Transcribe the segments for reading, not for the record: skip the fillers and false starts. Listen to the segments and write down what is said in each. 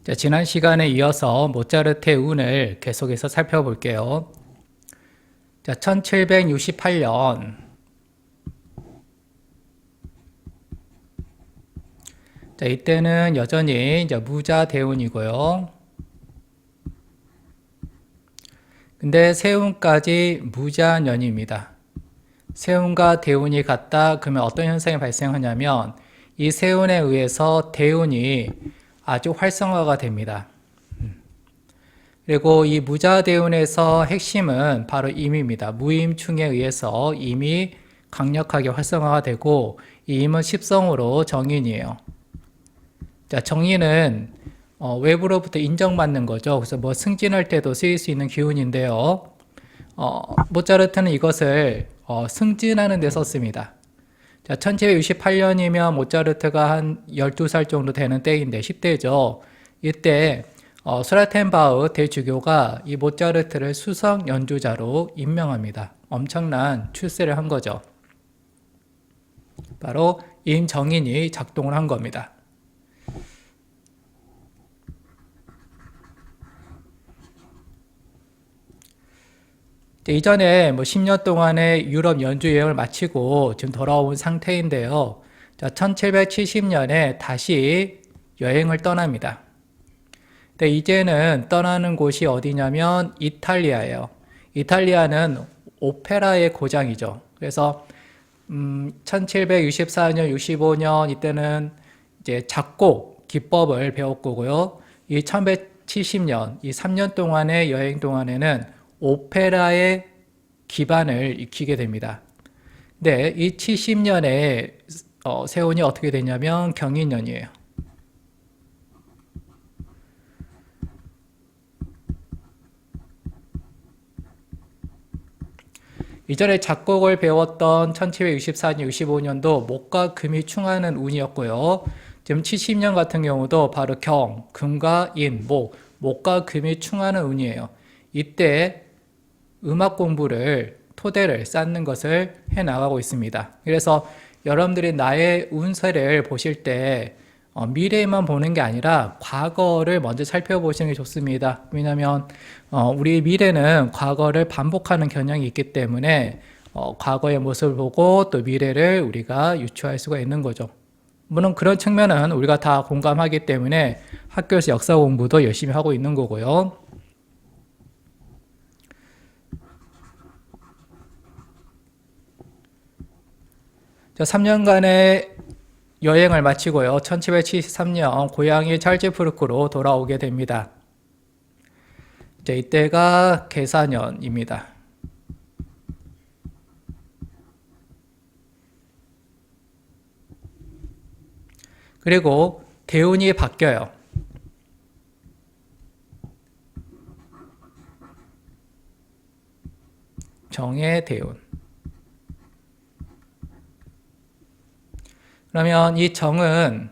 자, 지난 시간에 이어서 모차르트의 운을 계속해서 살펴볼게요. 자, 1768년. 자, 이때는 여전히 이제 무자대운이고요. 근데 세운까지 무자년입니다. 세운과 대운이 같다. 그러면 어떤 현상이 발생하냐면 이 세운에 의해서 대운이 아주 활성화가 됩니다. 그리고 이 무자대운에서 핵심은 바로 임입니다. 무임충에 의해서 임이 강력하게 활성화가 되고 이 임은 십성으로 정인이에요. 자, 정인은 외부로부터 인정받는 거죠. 그래서 뭐 승진할 때도 쓰일 수 있는 기운인데요. 모차르트는 이것을 승진하는 데 썼습니다. 자, 1768년이면 모차르트가 한 12살 정도 되는 때인데 10대죠. 이때 스라텐바흐 대주교가 이 모차르트를 수석 연주자로 임명합니다. 엄청난 출세를 한 거죠. 바로 임정인이 작동을 한 겁니다. 이전에 10년 동안의 유럽 연주 여행을 마치고 지금 돌아온 상태인데요. 자, 1770년에 다시 여행을 떠납니다. 근데 이제는 떠나는 곳이 어디냐면 이탈리아예요. 이탈리아는 오페라의 고장이죠. 그래서 1764년, 65년 이때는 이제 작곡 기법을 배울 거고요. 이 1170년, 이 3년 동안의 여행 동안에는 오페라의 기반을 익히게 됩니다. 근데 이 70년에 세운이 어떻게 되냐면 경인년이에요. 이전에 작곡을 배웠던 1764년, 65년도 목과 금이 충하는 운이었고요. 지금 70년 같은 경우도 바로 경, 금과 인, 목과 금이 충하는 운이에요. 이때 음악 공부를 토대를 쌓는 것을 해나가고 있습니다. 그래서 여러분들이 나의 운세를 보실 때 미래에만 보는 게 아니라 과거를 먼저 살펴보시는 게 좋습니다. 왜냐하면 우리 미래는 과거를 반복하는 경향이 있기 때문에 과거의 모습을 보고 또 미래를 우리가 유추할 수가 있는 거죠. 물론 그런 측면은 우리가 다 공감하기 때문에 학교에서 역사 공부도 열심히 하고 있는 거고요. 자, 3년간의 여행을 마치고요. 1773년 고향이 찰츠부르크로 돌아오게 됩니다. 이제 이때가 계사년입니다. 그리고 대운이 바뀌어요. 정의 대운. 그러면 이 정은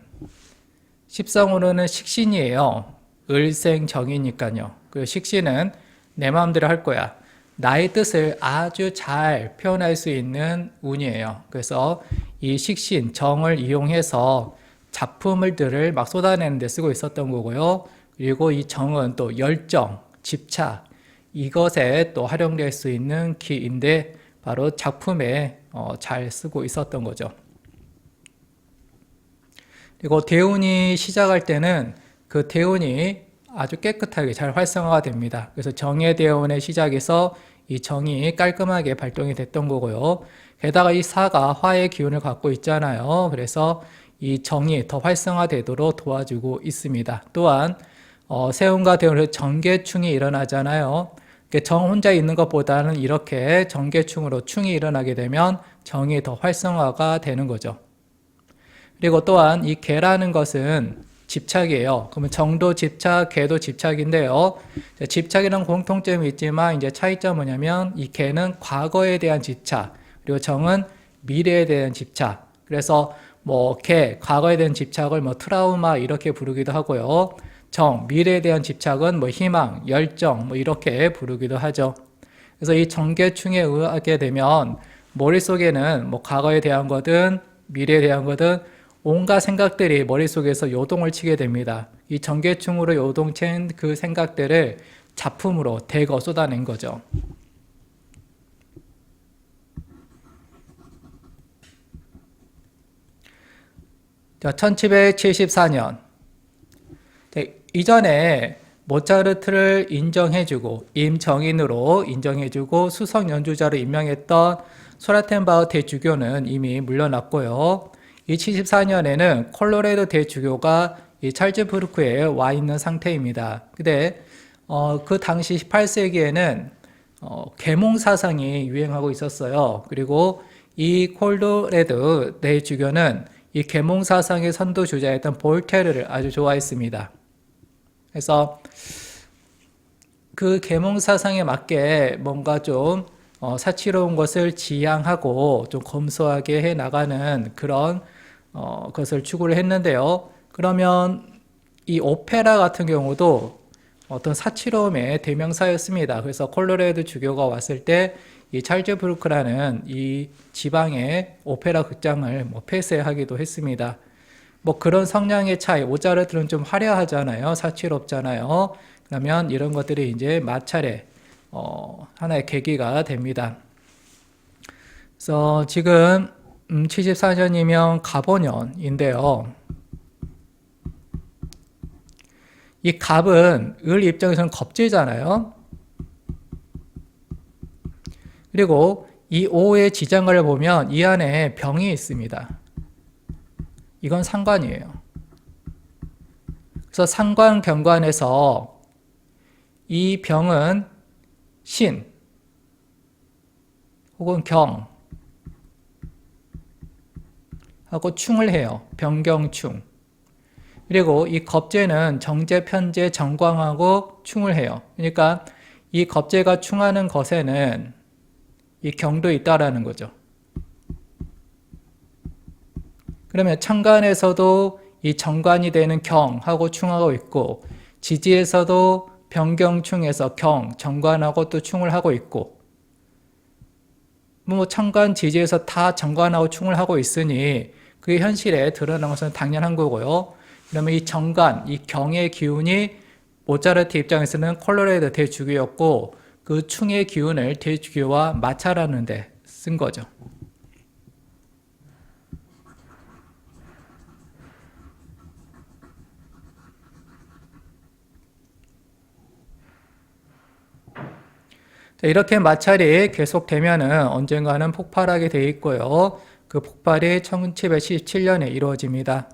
십성으로는 식신이에요. 을생정이니까요. 그 식신은 내 마음대로 할 거야. 나의 뜻을 아주 잘 표현할 수 있는 운이에요. 그래서 이 식신, 정을 이용해서 작품들을 막 쏟아내는 데 쓰고 있었던 거고요. 그리고 이 정은 또 열정, 집착, 이것에 또 활용될 수 있는 기인데 바로 작품에 잘 쓰고 있었던 거죠. 그리고 대운이 시작할 때는 그 대운이 아주 깨끗하게 잘 활성화가 됩니다. 그래서 정의 대운의 시작에서 이 정이 깔끔하게 발동이 됐던 거고요. 게다가 이 사가 화의 기운을 갖고 있잖아요. 그래서 이 정이 더 활성화되도록 도와주고 있습니다. 또한 세운과 대운에서 정계충이 일어나잖아요. 정 혼자 있는 것보다는 이렇게 정계충으로 충이 일어나게 되면 정이 더 활성화가 되는 거죠. 그리고 또한 이 개라는 것은 집착이에요. 그러면 정도 집착, 개도 집착인데요. 집착이란 공통점이 있지만 이제 차이점은 뭐냐면 이 개는 과거에 대한 집착, 그리고 정은 미래에 대한 집착. 그래서 개, 과거에 대한 집착을 트라우마 이렇게 부르기도 하고요. 정, 미래에 대한 집착은 희망, 열정 이렇게 부르기도 하죠. 그래서 이 정계충에 의하게 되면 머릿속에는 과거에 대한 거든 미래에 대한 거든 온갖 생각들이 머릿속에서 요동을 치게 됩니다. 이 전개충으로 요동친 그 생각들을 작품으로 대거 쏟아낸 거죠. 자, 1774년. 이전에 모차르트를 인정해주고 임정인으로 인정해주고 수석 연주자로 임명했던 소라텐바흐 대주교는 이미 물러났고요. 이 74년에는 콜로레도 대주교가 이 찰즈부르크에 와 있는 상태입니다. 근데 그 당시 18세기에는 계몽 사상이 유행하고 있었어요. 그리고 이 콜로레도 대주교는 이 계몽 사상의 선도주자였던 볼테르를 아주 좋아했습니다. 그래서 그 계몽 사상에 맞게 뭔가 좀 사치로운 것을 지향하고 좀 검소하게 해 나가는 그런 것을 추구를 했는데요. 그러면 이 오페라 같은 경우도 어떤 사치로움의 대명사였습니다. 그래서 콜로레도 주교가 왔을 때 이 찰즈부르크라는 이 지방의 오페라 극장을 폐쇄하기도 했습니다. 그런 성향의 차이, 모차르트는 좀 화려하잖아요. 사치롭잖아요. 그러면 이런 것들이 이제 마찰의 하나의 계기가 됩니다. 그래서 지금 74년이면 갑오년인데요. 이 갑은 을 입장에서는 겁재잖아요. 그리고 이 오의 지장을 보면 이 안에 병이 있습니다. 이건 상관이에요. 그래서 상관 경관에서 이 병은 신 혹은 경 하고 충을 해요. 병경충. 그리고 이 겁재는 정제, 편재, 정광하고 충을 해요. 그러니까 이 겁재가 충하는 것에는 이 경도 있다라는 거죠. 그러면 천간에서도 이 정관이 되는 경하고 충하고 있고, 지지에서도 병경충에서 경, 정관하고 또 충을 하고 있고, 천간, 지지에서 다 정관하고 충을 하고 있으니 그게 현실에 드러난 것은 당연한 거고요. 그러면 이 정관, 이 경의 기운이 모차르트 입장에서는 콜로레도 대주교였고, 그 충의 기운을 대주교와 마찰하는 데 쓴 거죠. 이렇게 마찰이 계속되면은 언젠가는 폭발하게 돼 있고요. 그 폭발이 1777년에 이루어집니다.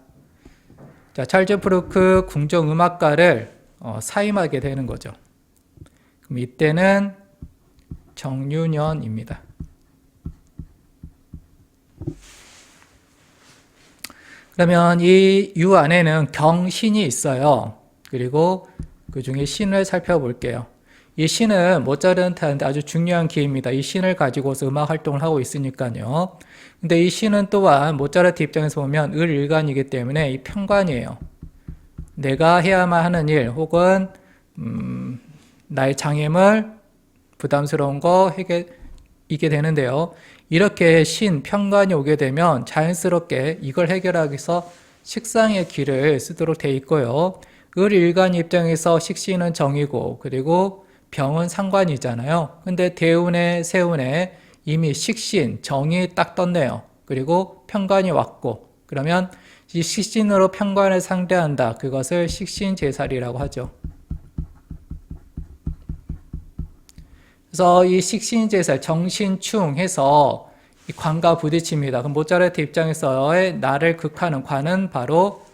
자, 찰즈부르크 궁정음악가를 사임하게 되는 거죠. 그럼 이때는 정유년입니다. 그러면 이 유 안에는 경신이 있어요. 그리고 그 중에 신을 살펴볼게요. 이 신은 모차르트한테 아주 중요한 기입니다. 이 신을 가지고서 음악 활동을 하고 있으니까요. 근데 이 신은 또한 모차르트 입장에서 보면 을일간이기 때문에 이 편관이에요. 내가 해야만 하는 일 혹은 나의 장애물, 부담스러운 거 이게 되는데요. 이렇게 신, 편관이 오게 되면 자연스럽게 이걸 해결하기 위해서 식상의 길을 쓰도록 돼 있고요. 을일간 입장에서 식신은 정이고 그리고 병은 상관이잖아요. 근데 대운에 세운에 이미 식신, 정이 딱 떴네요. 그리고 편관이 왔고, 그러면 이 식신으로 편관을 상대한다. 그것을 식신제살이라고 하죠. 그래서 이 식신제살, 정신충 해서 이 관과 부딪힙니다. 그럼 모차르트 입장에서의 나를 극하는 관은 바로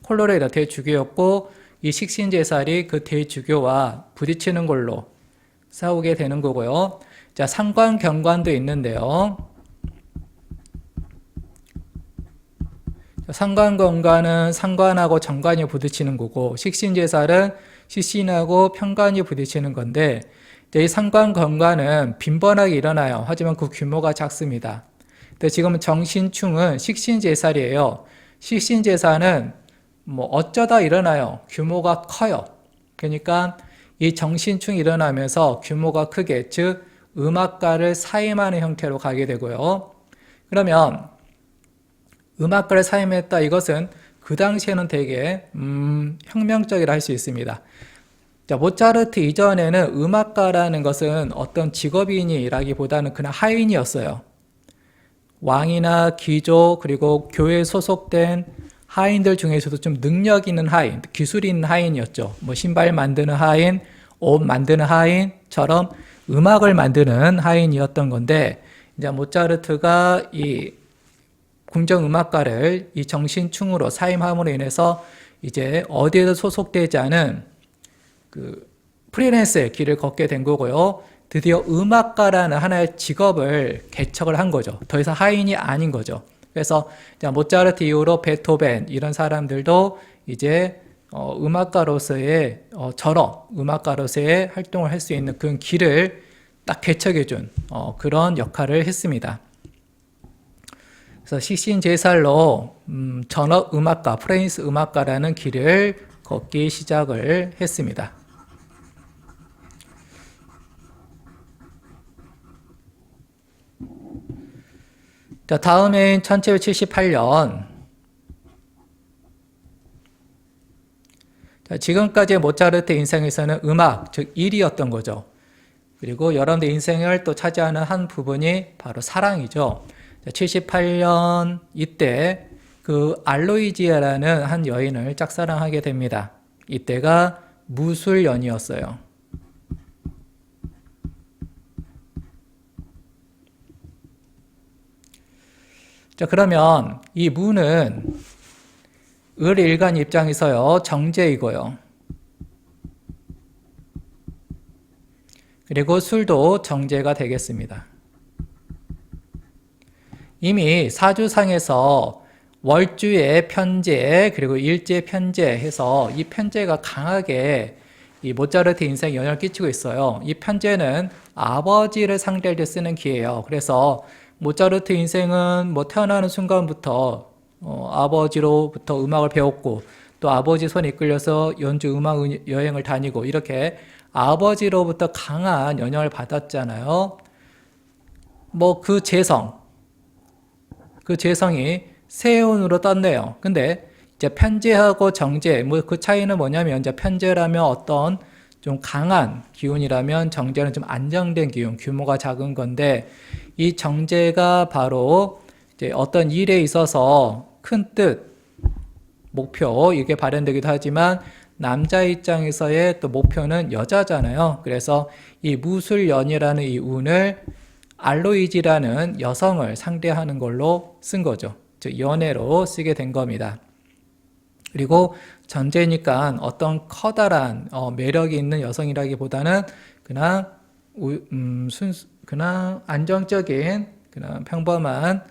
콜로레도 대주교였고, 이 식신제살이 그 대주교와 부딪히는 걸로 싸우게 되는 거고요. 자, 상관, 경관도 있는데요. 상관, 경관은 상관하고 정관이 부딪히는 거고, 식신제살은 식신하고 편관이 부딪히는 건데, 이 상관, 경관은 빈번하게 일어나요. 하지만 그 규모가 작습니다. 근데 지금 정신충은 식신제살이에요. 식신제살은 어쩌다 일어나요. 규모가 커요. 그러니까 이 정신충이 일어나면서 규모가 크게, 즉 음악가를 사임하는 형태로 가게 되고요. 그러면 음악가를 사임했다. 이것은 그 당시에는 되게 혁명적이라 할 수 있습니다. 자, 모차르트 이전에는 음악가라는 것은 어떤 직업인이라기보다는 그냥 하인이었어요. 왕이나 귀족 그리고 교회에 소속된 하인들 중에서도 좀 능력 있는 하인, 기술 있는 하인이었죠. 뭐 신발 만드는 하인, 옷 만드는 하인처럼 음악을 만드는 하인이었던 건데, 이제 모차르트가 이 궁정 음악가를 이 정신충으로 사임함으로 인해서 이제 어디에도 소속되지 않은 그 프리랜서의 길을 걷게 된 거고요. 드디어 음악가라는 하나의 직업을 개척을 한 거죠. 더 이상 하인이 아닌 거죠. 그래서 모차르트 이후로 베토벤 이런 사람들도 이제 음악가로서의 저런 음악가로서의 활동을 할 수 있는 그런 길을 딱 개척해준 그런 역할을 했습니다. 그래서 식신제살로 전업 음악가, 프레인스 음악가라는 길을 걷기 시작을 했습니다. 자, 다음엔 1778년. 자, 지금까지의 모차르트 인생에서는 음악, 즉 일이었던 거죠. 그리고 여러분들 인생을 또 차지하는 한 부분이 바로 사랑이죠. 자, 78년 이때 그 알로이지아라는 한 여인을 짝사랑하게 됩니다. 이때가 무술연이었어요. 자, 그러면 이 무는 을일간 입장에서요, 정제이고요. 그리고 술도 정제가 되겠습니다. 이미 사주상에서 월주의 편제 그리고 일제 편제 해서 이 편제가 강하게 이 모차르트 인생에 영향을 끼치고 있어요. 이 편제는 아버지를 상대할 때 쓰는 기예요. 그래서 모차르트 인생은 뭐 태어나는 순간부터 아버지로부터 음악을 배웠고 또 아버지 손에 이끌려서 연주 음악 여행을 다니고 이렇게 아버지로부터 강한 영향을 받았잖아요. 뭐 그 재성이 세운으로 떴네요. 근데 이제 편제하고 정제, 뭐 그 차이는 뭐냐면 이제 편제라면 어떤 좀 강한 기운이라면 정제는 좀 안정된 기운, 규모가 작은 건데 이 정제가 바로 이제 어떤 일에 있어서 큰 뜻, 목표 이게 발현되기도 하지만 남자 입장에서의 또 목표는 여자잖아요. 그래서 이 무술연이라는 이 운을 알로이지라는 여성을 상대하는 걸로 쓴 거죠. 즉 연애로 쓰게 된 겁니다. 그리고 전제니까 어떤 커다란 매력이 있는 여성이라기보다는 그냥 그냥 안정적인 그냥 평범한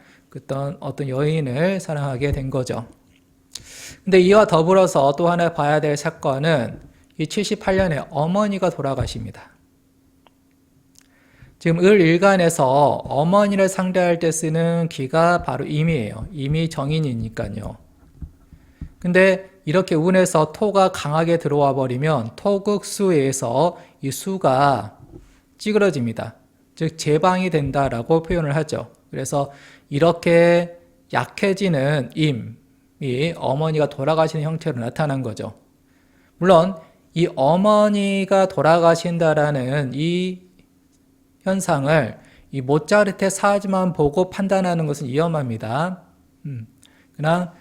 어떤 여인을 사랑하게 된 거죠. 근데 이와 더불어서 또 하나 봐야 될 사건은 이 78년에 어머니가 돌아가십니다. 지금 을일간에서 어머니를 상대할 때 쓰는 기가 바로 임이에요. 임이 정인이니까요. 근데 이렇게 운에서 토가 강하게 들어와 버리면 토극수에서 이 수가 찌그러집니다. 즉 제방이 된다라고 표현을 하죠. 그래서 이렇게 약해지는 임이 어머니가 돌아가시는 형태로 나타난 거죠. 물론 이 어머니가 돌아가신다라는 이 현상을 이 모차르트의 사주만 보고 판단하는 것은 위험합니다. 그냥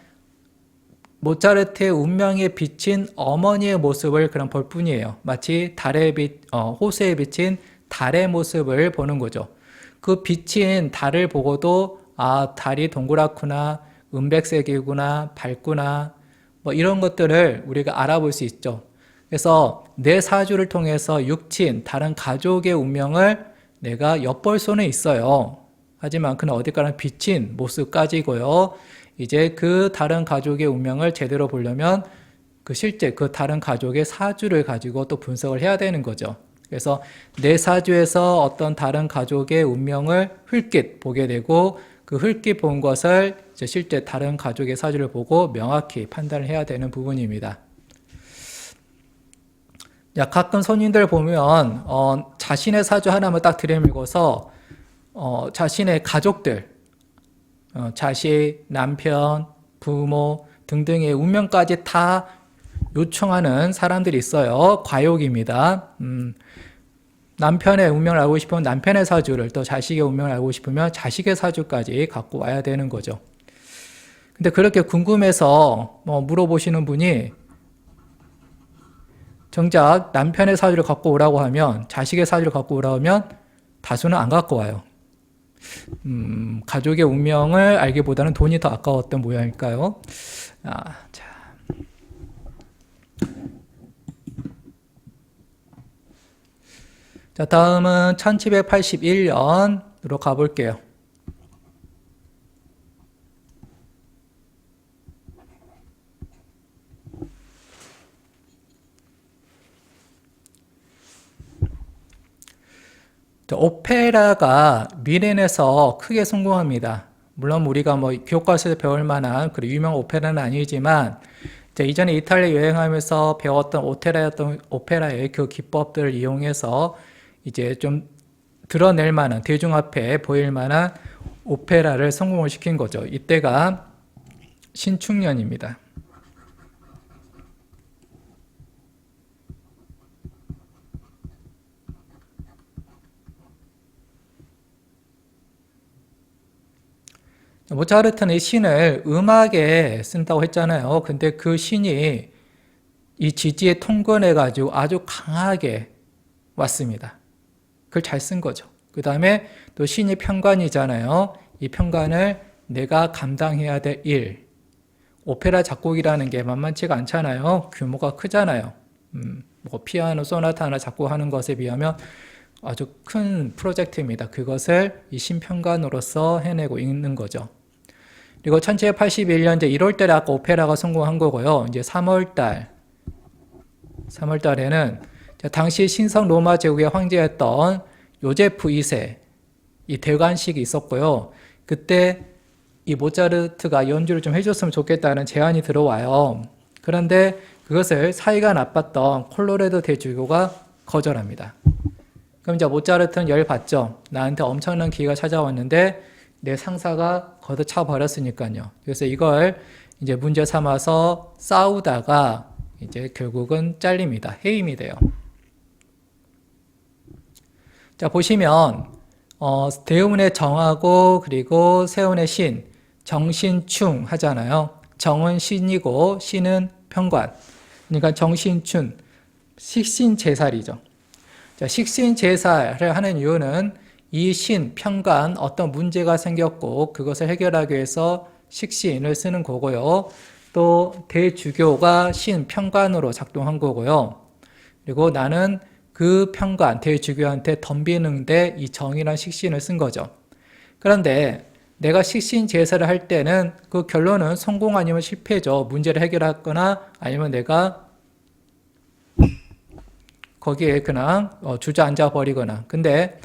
모차르트의 운명에 비친 어머니의 모습을 그냥 볼 뿐이에요. 마치 호수에 비친 달의 모습을 보는 거죠. 그 비친 달을 보고도 아, 달이 동그랗구나, 은백색이구나, 밝구나, 뭐 이런 것들을 우리가 알아볼 수 있죠. 그래서 내 사주를 통해서 육친, 다른 가족의 운명을 내가 엿볼 수는 있어요. 하지만 그는 어디까지나 비친 모습까지고요. 이제 그 다른 가족의 운명을 제대로 보려면 실제 그 다른 가족의 사주를 가지고 또 분석을 해야 되는 거죠. 그래서 내 사주에서 어떤 다른 가족의 운명을 흘낏 보게 되고 그 흘낏 본 것을 실제 다른 가족의 사주를 보고 명확히 판단을 해야 되는 부분입니다. 가끔 손님들 보면 자신의 사주 하나만 딱 들이밀고서 자신의 가족들 자식, 남편, 부모 등등의 운명까지 다 요청하는 사람들이 있어요. 과욕입니다. 남편의 운명을 알고 싶으면 남편의 사주를, 또 자식의 운명을 알고 싶으면 자식의 사주까지 갖고 와야 되는 거죠. 근데 그렇게 궁금해서 물어보시는 분이 정작 남편의 사주를 갖고 오라고 하면, 자식의 사주를 갖고 오라고 하면 다수는 안 갖고 와요. 가족의 운명을 알기보다는 돈이 더 아까웠던 모양일까요? 자, 다음은 1781년으로 가볼게요. 오페라가 미넨에서 크게 성공합니다. 물론 우리가 교과서에서 배울 만한 그런 유명한 오페라는 아니지만, 이전에 이탈리아 여행하면서 배웠던 오페라의 그 기법들을 이용해서 이제 좀 드러낼 만한, 대중 앞에 보일 만한 오페라를 성공을 시킨 거죠. 이때가 신축년입니다. 모차르트는 이 신을 음악에 쓴다고 했잖아요. 근데 그 신이 이 지지에 통근해가지고 아주 강하게 왔습니다. 그걸 잘 쓴 거죠. 그 다음에 또 신이 편관이잖아요. 이 편관을 내가 감당해야 될 일. 오페라 작곡이라는 게 만만치가 않잖아요. 규모가 크잖아요. 피아노 소나타 하나 작곡하는 것에 비하면 아주 큰 프로젝트입니다. 그것을 이 신편관으로서 해내고 있는 거죠. 그리고 1781년 이제 1월 달에 아까 오페라가 성공한 거고요. 이제 3월 달에는 당시 신성 로마 제국의 황제였던 요제프 2세 이 대관식이 있었고요. 그때 이 모차르트가 연주를 좀 해줬으면 좋겠다는 제안이 들어와요. 그런데 그것을 사이가 나빴던 콜로레도 대주교가 거절합니다. 그럼 이제 모차르트는 열받죠. 나한테 엄청난 기회가 찾아왔는데 내 상사가 걷어차 버렸으니까요. 그래서 이걸 이제 문제 삼아서 싸우다가 이제 결국은 잘립니다. 해임이 돼요. 자, 보시면 대운의 정하고 그리고 세운의 신, 정신충 하잖아요. 정은 신이고 신은 편관. 그러니까 정신춘, 식신제살이죠. 자, 식신제살을 하는 이유는 이 신, 편관, 어떤 문제가 생겼고 그것을 해결하기 위해서 식신을 쓰는 거고요. 또 대주교가 신, 편관으로 작동한 거고요. 그리고 나는 그 편관, 대주교한테 덤비는데 이 정이란 식신을 쓴 거죠. 그런데 내가 식신제사를 할 때는 그 결론은 성공 아니면 실패죠. 문제를 해결하거나 아니면 내가 거기에 그냥 주저앉아 버리거나. 근데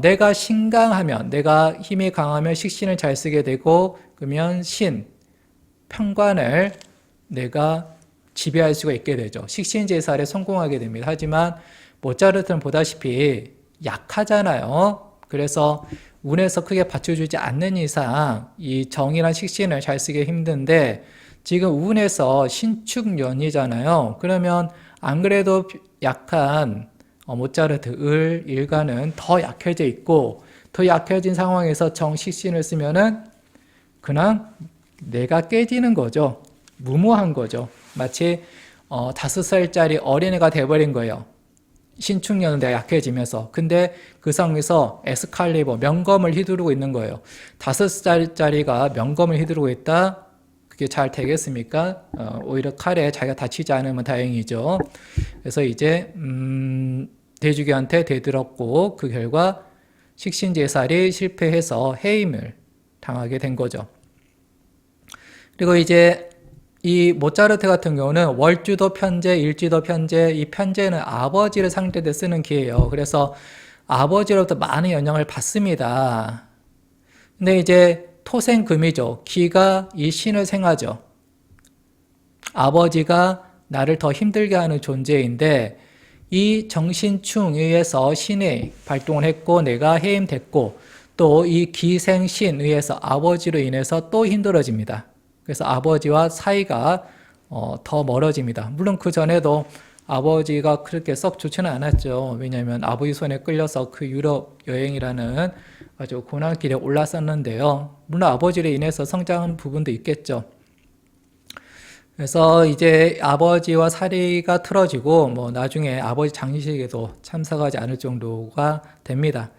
내가 신강하면, 내가 힘이 강하면 식신을 잘 쓰게 되고, 그러면 신, 편관을 내가 지배할 수가 있게 되죠. 식신제살에 성공하게 됩니다. 하지만 모차르트는 보다시피 약하잖아요. 그래서 운에서 크게 받쳐주지 않는 이상 이 정이란 식신을 잘 쓰기 힘든데, 지금 운에서 신축년이잖아요. 그러면 안 그래도 약한 모차르트 일가는 더 약해져 있고, 더 약해진 상황에서 정식신을 쓰면은 그냥 내가 깨지는 거죠. 무모한 거죠. 마치 5살짜리 어린애가 돼버린 거예요. 신축년은 내가 약해지면서. 근데 그 상황에서 에스칼리버, 명검을 휘두르고 있는 거예요. 5살짜리가 명검을 휘두르고 있다? 그게 잘 되겠습니까? 오히려 칼에 자기가 다치지 않으면 다행이죠. 그래서 이제 대주교한테 대들었고 그 결과 식신제살이 실패해서 해임을 당하게 된 거죠. 그리고 이제 이 모차르트 같은 경우는 월주도 편제, 일주도 편제, 이 편제는 아버지를 상대로 쓰는 기예요. 그래서 아버지로부터 많은 영향을 받습니다. 근데 이제 토생금이죠. 기가 이 신을 생하죠. 아버지가 나를 더 힘들게 하는 존재인데 이 정신충에 의해서 신이 발동을 했고 내가 해임됐고 또 이 기생신에 의해서 아버지로 인해서 또 힘들어집니다. 그래서 아버지와 사이가 더 멀어집니다. 물론 그 전에도 아버지가 그렇게 썩 좋지는 않았죠. 왜냐하면 아버지 손에 끌려서 그 유럽 여행이라는 아주 고난길에 올랐었는데요. 물론 아버지로 인해서 성장한 부분도 있겠죠. 그래서 이제 아버지와 사이가 틀어지고 뭐 나중에 아버지 장례식에도 참석하지 않을 정도가 됩니다.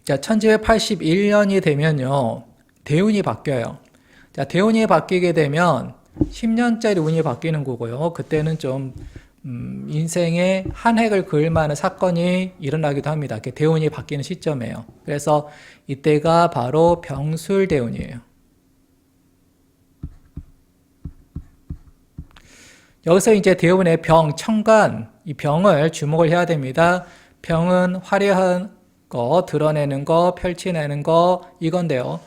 자, 1781년이 되면요, 대운이 바뀌어요. 자, 대운이 바뀌게 되면 10년짜리 운이 바뀌는 거고요. 그때는 좀 인생의 한 획을 그을 만한 사건이 일어나기도 합니다. 대운이 바뀌는 시점이에요. 그래서 이때가 바로 병술대운이에요. 여기서 이제 대운의 병, 천간, 이 병을 주목을 해야 됩니다. 병은 화려한 거, 드러내는 거, 펼쳐내는 거, 이건데요.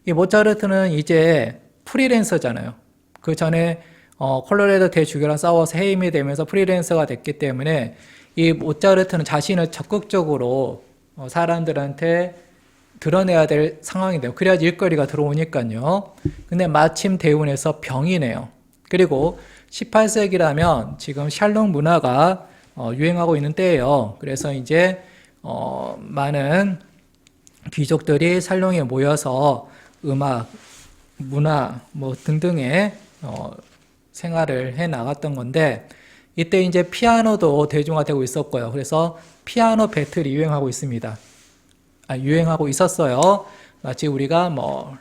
이 모차르트는 이제 프리랜서잖아요. 그 전에 콜로라도 대주교랑 싸워서 해임이 되면서 프리랜서가 됐기 때문에 이 모차르트는 자신을 적극적으로 사람들한테 드러내야 될 상황인데요. 그래야지 일거리가 들어오니까요. 근데 마침 대운에서 병이네요. 그리고 18세기라면 지금 샬롬 문화가 유행하고 있는 때예요. 그래서 이제 많은 귀족들이 살롱에 모여서 음악, 문화 뭐 등등의 생활을 해 나갔던 건데, 이때 이제 피아노도 대중화되고 있었고요. 그래서 피아노 배틀이 유행하고 있습니다. 유행하고 있었어요. 마치 우리가 뭐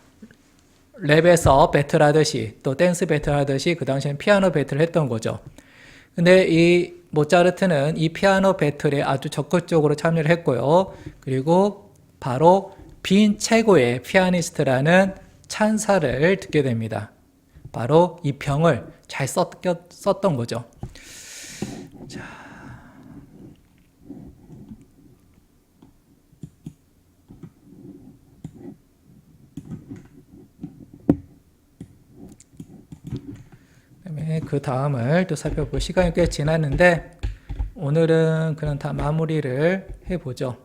랩에서 배틀하듯이 또 댄스 배틀하듯이 그 당시에는 피아노 배틀을 했던 거죠. 근데 이 모차르트는 이 피아노 배틀에 아주 적극적으로 참여를 했고요. 그리고 바로 빈 최고의 피아니스트라는 찬사를 듣게 됩니다. 바로 이 병을 잘 썼던 거죠. 자. 그 다음을 또 살펴볼 시간이 꽤 지났는데, 오늘은 그냥 다 마무리를 해보죠.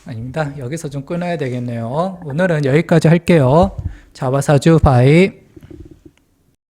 아닙니다. 여기서 좀 끊어야 되겠네요. 오늘은 여기까지 할게요. 자바사주 바이.